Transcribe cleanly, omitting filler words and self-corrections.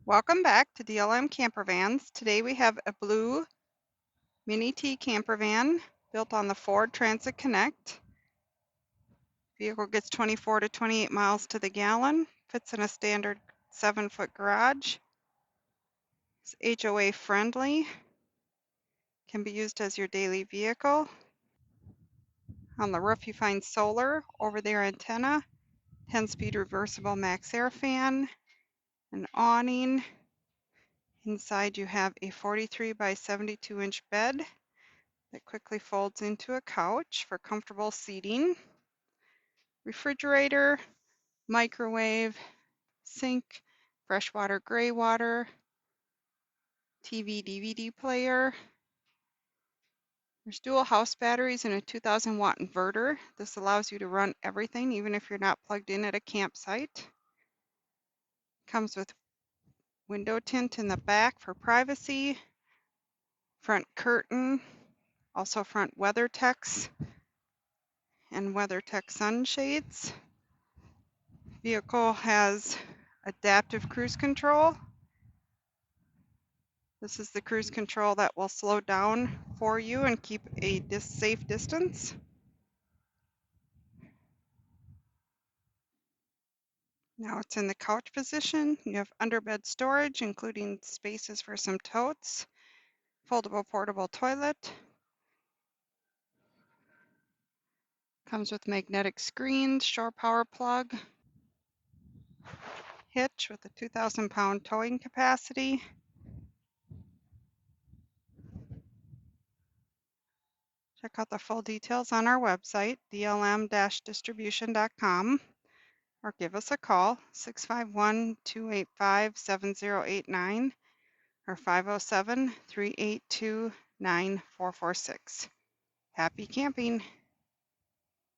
Welcome back to DLM Campervans. Today we have a blue Mini T campervan built on the Ford Transit Connect. Vehicle gets 24 to 28 miles to the gallon, fits in a standard 7-foot garage. It's HOA friendly, can be used as your daily vehicle. On the roof you find solar, over-the-air antenna, 10-speed reversible max air fan, an awning. Inside you have a 43 by 72 inch bed that quickly folds into a couch for comfortable seating, refrigerator, microwave, sink, freshwater, gray water, TV, DVD player. There's dual house batteries and a 2000 watt inverter. This allows you to run everything even if you're not plugged in at a campsite. Comes with window tint in the back for privacy, front curtain, also front WeatherTech and WeatherTech sunshades. Vehicle has adaptive cruise control. This is the cruise control that will slow down for you and keep a safe distance. Now it's in the couch position. You have underbed storage, including spaces for some totes, foldable portable toilet. Comes with magnetic screens, shore power plug, hitch with a 2,000-pound towing capacity. Check out the full details on our website, dlm-distribution.com, or give us a call, 651-285-7089 or 507-382-9446. Happy camping!